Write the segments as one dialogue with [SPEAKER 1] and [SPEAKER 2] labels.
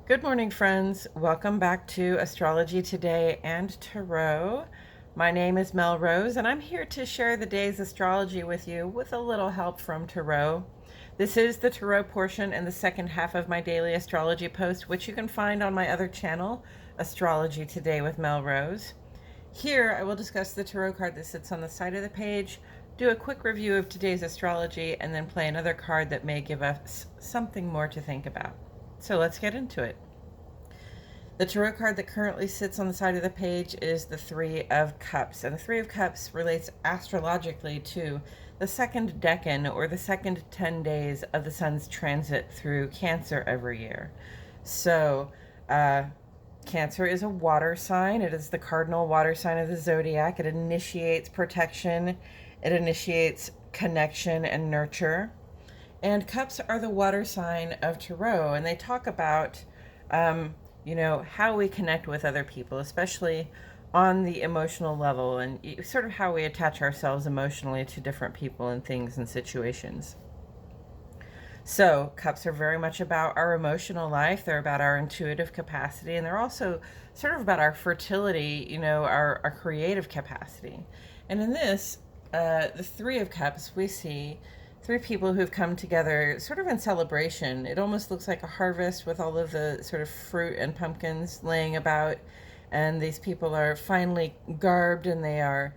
[SPEAKER 1] Good morning, friends. Welcome back to Astrology Today and Tarot. My name is Mel Rose, and I'm here to share the day's astrology with you with a little help from Tarot. This is the Tarot portion and the second half of my daily astrology post, which you can find on my other channel, Astrology Today with Mel Rose. Here, I will discuss the tarot card that sits on the side of the page, do a quick review of today's astrology, and then play another card that may give us something more to think about. So let's get into it. The tarot card that currently sits on the side of the page is the Three of Cups, and the Three of Cups relates astrologically to the second decan, or the second 10 days of the sun's transit through Cancer every year. So, Cancer is a water sign. It is the cardinal water sign of the zodiac. It initiates protection, it initiates connection and nurture. And cups are the water sign of Tarot, and they talk about, how we connect with other people, especially on the emotional level, and sort of how we attach ourselves emotionally to different people and things and situations. So, cups are very much about our emotional life. They're about our intuitive capacity, and they're also sort of about our fertility, our creative capacity. And in this, the Three of Cups, we see three people who've come together sort of in celebration. It almost looks like a harvest with all of the sort of fruit and pumpkins laying about. And these people are finely garbed, and they are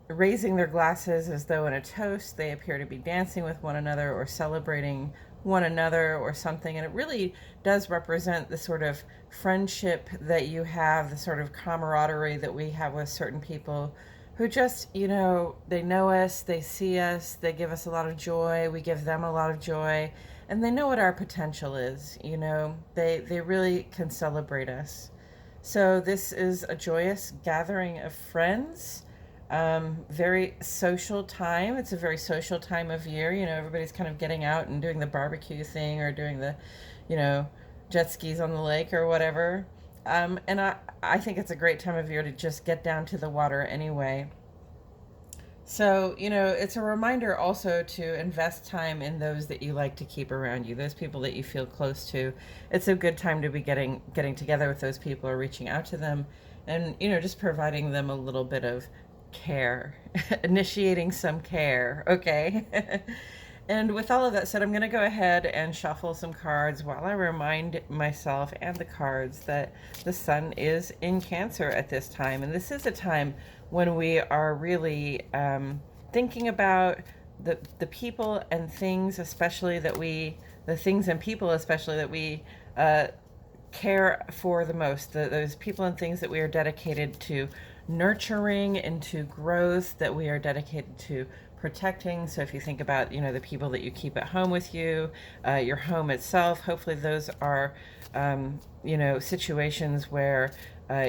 [SPEAKER 1] raising their glasses as though in a toast. They appear to be dancing with one another or celebrating one another or something. And it really does represent the sort of friendship that you have, the sort of camaraderie that we have with certain people who just, they know us, they see us, they give us a lot of joy, we give them a lot of joy, and they know what our potential is, they really can celebrate us. So this is a joyous gathering of friends, very social time. It's a very social time of year, everybody's kind of getting out and doing the barbecue thing, or doing the, jet skis on the lake or whatever. And I think it's a great time of year to just get down to the water anyway. So, it's a reminder also to invest time in those that you like to keep around you, those people that you feel close to. It's a good time to be getting together with those people, or reaching out to them, and, just providing them a little bit of care, initiating some care, okay? And with all of that said, I'm going to go ahead and shuffle some cards while I remind myself and the cards that the sun is in Cancer at this time. And this is a time when we are really thinking about the people and things, especially the things and people especially that we care for the most, those people and things that we are dedicated to nurturing, into growth, that we are dedicated to protecting. So if you think about, the people that you keep at home with you, your home itself, hopefully those are, situations where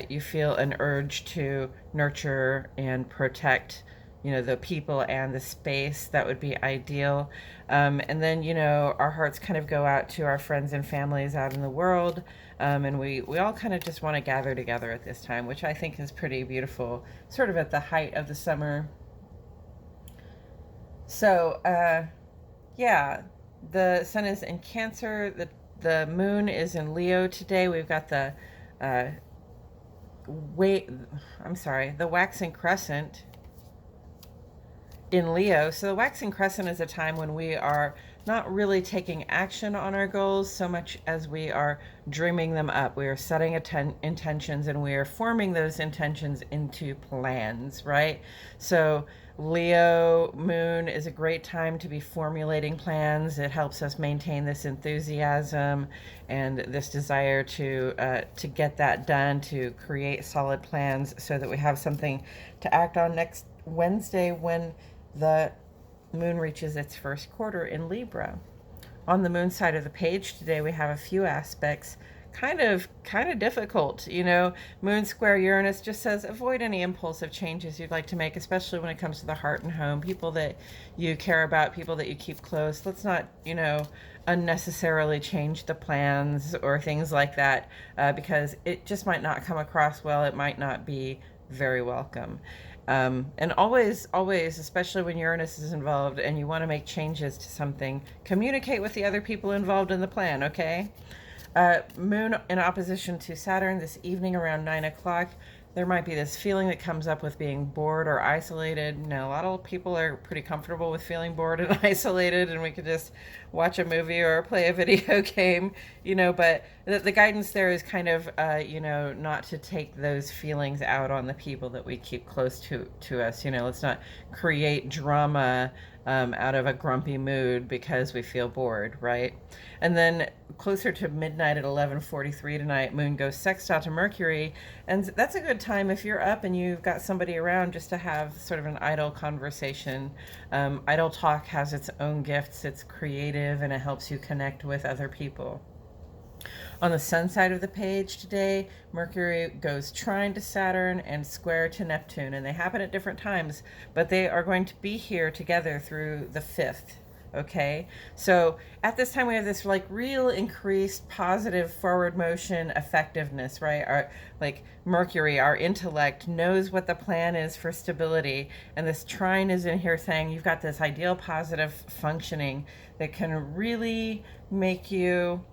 [SPEAKER 1] you feel an urge to nurture and protect, the people and the space. That would be ideal. And then, our hearts kind of go out to our friends and families out in the world. And we all kind of just want to gather together at this time, which I think is pretty beautiful, sort of at the height of the summer. So, the sun is in Cancer. The moon is in Leo today. We've got the waxing crescent in Leo. So the waxing crescent is a time when we are not really taking action on our goals so much as we are dreaming them up. We are setting intentions, and we are forming those intentions into plans, right? So Leo moon is a great time to be formulating plans. It helps us maintain this enthusiasm and this desire to get that done, to create solid plans so that we have something to act on next Wednesday when the moon reaches its first quarter in Libra. On the moon side of the page today, we have a few aspects kind of difficult. Moon square Uranus just says avoid any impulsive changes you'd like to make, especially when it comes to the heart and home, people that you care about, people that you keep close. Let's not, unnecessarily change the plans or things like that, because it just might not come across well. It might not be very welcome. And always, especially when Uranus is involved and you want to make changes to something, communicate with the other people involved in the plan, okay? Moon in opposition to Saturn this evening around 9 o'clock. There might be this feeling that comes up with being bored or isolated. A lot of people are pretty comfortable with feeling bored and isolated, and we could just watch a movie or play a video game, but the guidance there is kind of, not to take those feelings out on the people that we keep close to us. Let's not create drama out of a grumpy mood because we feel bored, right? And then closer to midnight at 11:43 tonight, Moon goes sextile to Mercury, and that's a good time if you're up and you've got somebody around just to have sort of an idle conversation. Idle talk has its own gifts. It's creative and it helps you connect with other people. On the sun side of the page today, Mercury goes trine to Saturn and square to Neptune, and they happen at different times, but they are going to be here together through the 5th. Okay, so at this time we have this like real increased positive forward motion effectiveness, right? Our like Mercury, our intellect knows what the plan is for stability, and this trine is in here saying you've got this ideal positive functioning that can really make you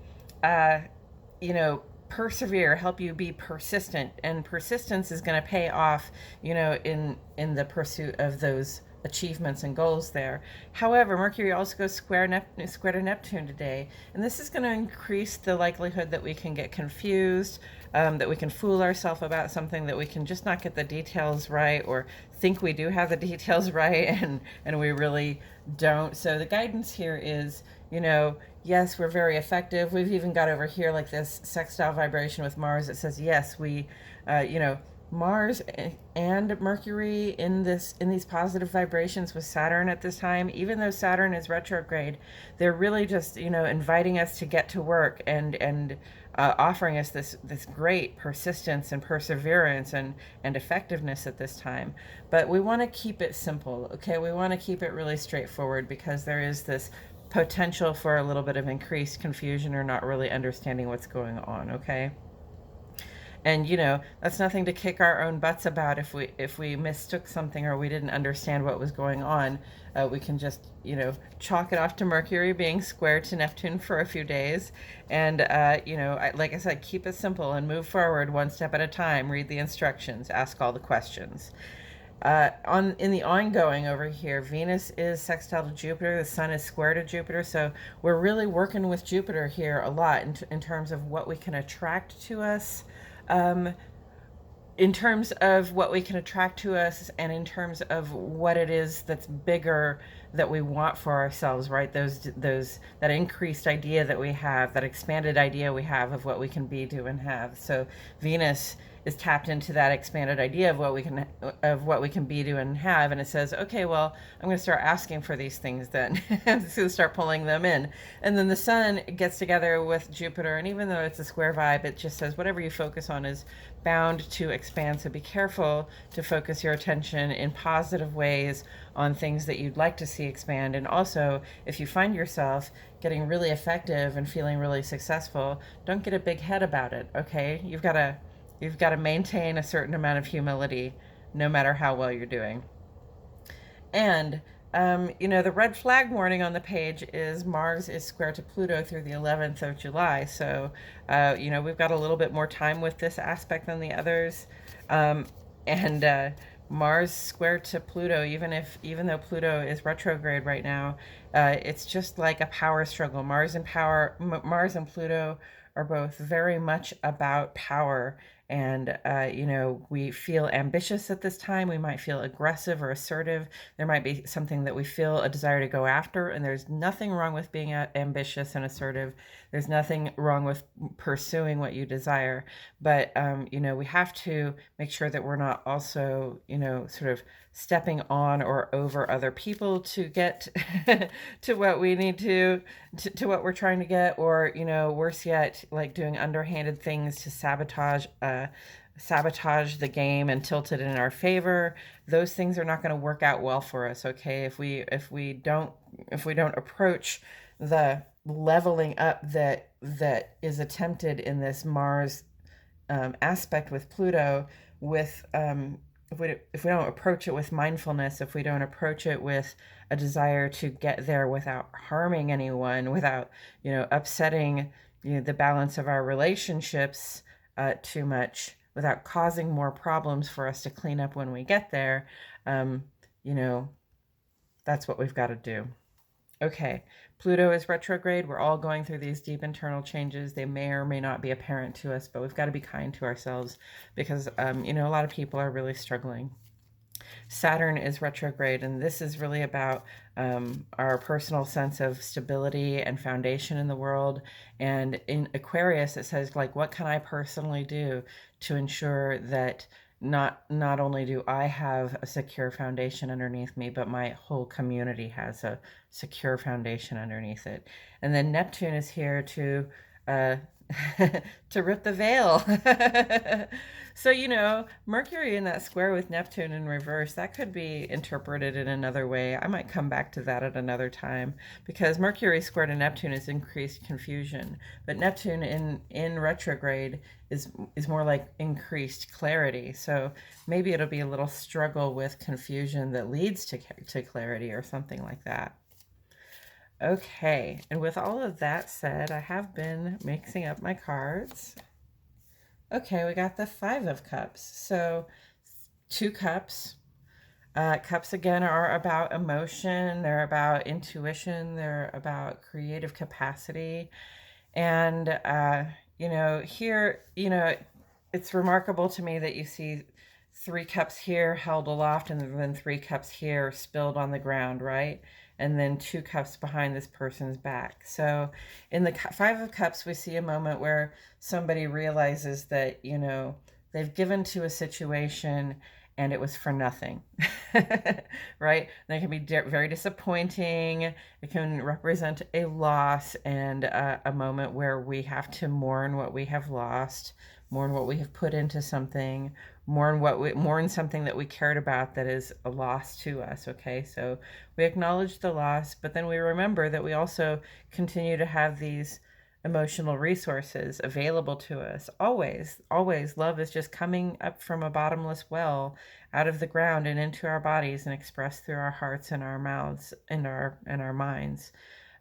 [SPEAKER 1] persevere, help you be persistent, and persistence is going to pay off, in the pursuit of those achievements and goals there. However, Mercury also goes square to Neptune today, and this is going to increase the likelihood that we can get confused, that we can fool ourselves about something, that we can just not get the details right, or think we do have the details right, and we really don't. So the guidance here is, yes, we're very effective. We've even got over here like this sextile vibration with Mars that says, yes, we, Mars and Mercury in these positive vibrations with Saturn at this time. Even though Saturn is retrograde, they're really just inviting us to get to work and offering us this great persistence and perseverance and effectiveness at this time. But we want to keep it simple, okay? We want to keep it really straightforward because there is this potential for a little bit of increased confusion or not really understanding what's going on, okay? And that's nothing to kick our own butts about. If we mistook something or we didn't understand what was going on, we can just chalk it off to Mercury being square to Neptune for a few days, and like I said, keep it simple and move forward one step at a time. Read the instructions, ask all the questions. In the ongoing over here, Venus is sextile to Jupiter, the Sun is square to Jupiter, so we're really working with Jupiter here a lot in terms of what we can attract to us, in terms of what we can attract to us, and in terms of what it is that's bigger that we want for ourselves, right? That increased idea that we have, that expanded idea we have of what we can be, do, and have. So Venus is tapped into that expanded idea of what we can be, do, and have, and it says, okay, well, I'm going to start asking for these things then. I'm just going to start pulling them in. And then the Sun gets together with Jupiter, and even though it's a square vibe, it just says whatever you focus on is bound to expand. So be careful to focus your attention in positive ways on things that you'd like to see expand. And also, if you find yourself getting really effective and feeling really successful, don't get a big head about it, okay? You've got to maintain a certain amount of humility no matter how well you're doing. And, the red flag warning on the page is Mars is square to Pluto through the 11th of July. So, we've got a little bit more time with this aspect than the others. Mars square to Pluto, even though Pluto is retrograde right now, it's just like a power struggle. Mars and Pluto are both very much about power. And, we feel ambitious at this time. We might feel aggressive or assertive. There might be something that we feel a desire to go after. And there's nothing wrong with being ambitious and assertive. There's nothing wrong with pursuing what you desire. But, we have to make sure that we're not also, sort of stepping on or over other people to get to what we need to what we're trying to get, or worse yet, like doing underhanded things to sabotage the game and tilt it in our favor. Those things are not going to work out well for us, okay? If we don't approach the leveling up that is attempted in this Mars aspect with Pluto, with if we don't approach it with mindfulness, if we don't approach it with a desire to get there without harming anyone, without upsetting the balance of our relationships too much without causing more problems for us to clean up when we get there, um, you know, that's what we've got to do. Okay, Pluto is retrograde. We're all going through these deep internal changes. They may or may not be apparent to us, but we've got to be kind to ourselves because, a lot of people are really struggling. Saturn is retrograde, and this is really about our personal sense of stability and foundation in the world. And in Aquarius, it says, like, what can I personally do to ensure that not only do I have a secure foundation underneath me, but my whole community has a secure foundation underneath it. And then Neptune is here to uh, to rip the veil. So, Mercury in that square with Neptune in reverse, that could be interpreted in another way. I might come back to that at another time because Mercury squared to Neptune is increased confusion, but Neptune in retrograde is more like increased clarity. So maybe it'll be a little struggle with confusion that leads to clarity or something like that. Okay, and with all of that said, I have been mixing up my cards. Okay, we got the Five of Cups. So, two cups. Cups, again, are about emotion. They're about intuition. They're about creative capacity. And, here, it's remarkable to me that you see three cups here held aloft and then three cups here spilled on the ground, right? And then two cups behind this person's back. So in the Five of Cups, we see a moment where somebody realizes that, they've given to a situation and it was for nothing, right? And it can be very disappointing. It can represent a loss and a moment where we have to mourn what we have lost, mourn what we have put into something, mourn something that we cared about that is a loss to us. Okay, so we acknowledge the loss, but then we remember that we also continue to have these emotional resources available to us. Always love is just coming up from a bottomless well out of the ground and into our bodies and expressed through our hearts and our mouths and our minds,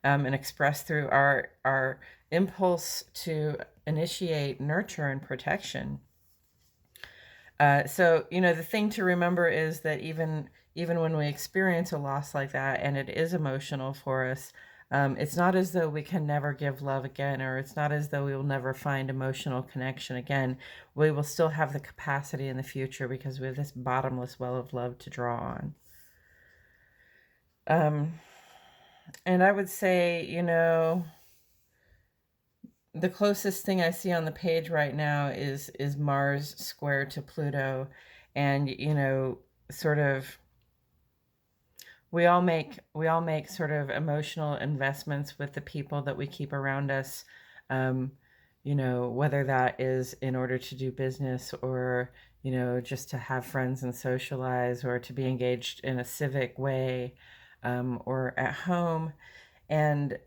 [SPEAKER 1] and expressed through our impulse to initiate nurture and protection. So the thing to remember is that even when we experience a loss like that and it is emotional for us, it's not as though we can never give love again, or it's not as though we will never find emotional connection again. We will still have the capacity in the future because we have this bottomless well of love to draw on. And I would say, the closest thing I see on the page right now is Mars square to Pluto, and sort of we all make sort of emotional investments with the people that we keep around us, whether that is in order to do business or just to have friends and socialize or to be engaged in a civic way, or at home. And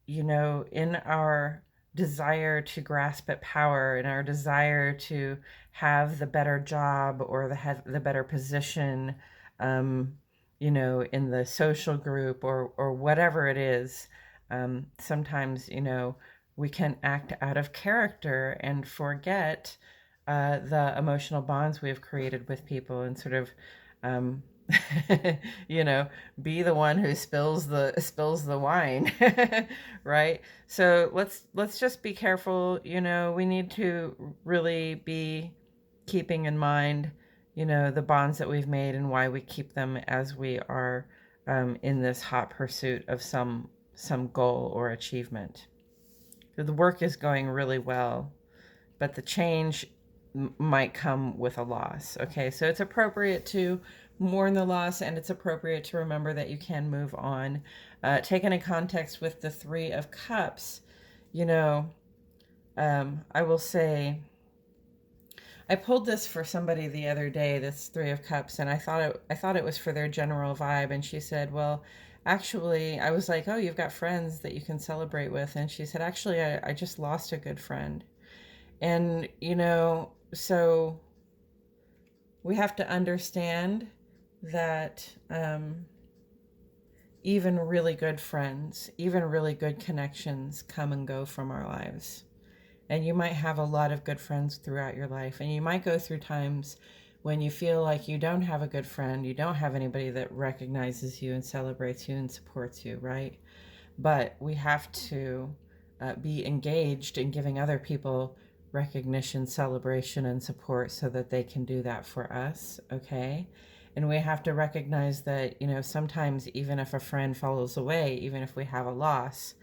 [SPEAKER 1] in our desire to grasp at power, in our desire to have the better job or the better position, in the social group or whatever it is, sometimes, we can act out of character and forget the emotional bonds we have created with people and sort of, be the one who spills the wine, right? So let's just be careful. We need to really be keeping in mind, the bonds that we've made and why we keep them as we are in this hot pursuit of some goal or achievement. So the work is going really well, but the change might come with a loss. Okay, so it's appropriate to mourn the loss, and it's appropriate to remember that you can move on. Taken in context with the Three of Cups, I will say, I pulled this for somebody the other day, this Three of Cups, and I thought it was for their general vibe, and she said, well, actually, I was like, oh, you've got friends that you can celebrate with, and she said, actually, I just lost a good friend. And, so we have to understand that even really good friends, even really good connections come and go from our lives. And you might have a lot of good friends throughout your life, and you might go through times when you feel like you don't have a good friend, you don't have anybody that recognizes you and celebrates you and supports you, right? But we have to be engaged in giving other people recognition, celebration, and support so that they can do that for us, okay? And we have to recognize that, sometimes even if a friend falls away, even if we have a loss,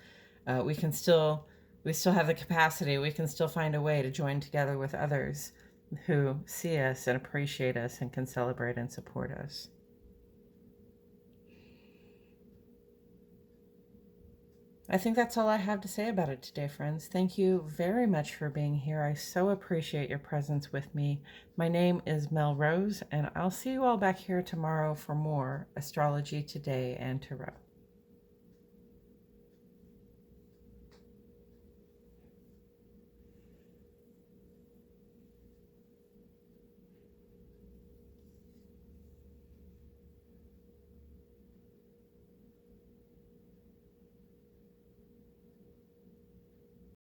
[SPEAKER 1] we can still we still have the capacity. We can still find a way to join together with others who see us and appreciate us and can celebrate and support us. I think that's all I have to say about it today, friends. Thank you very much for being here. I so appreciate your presence with me. My name is Mel Rose, and I'll see you all back here tomorrow for more Astrology Today and Tarot.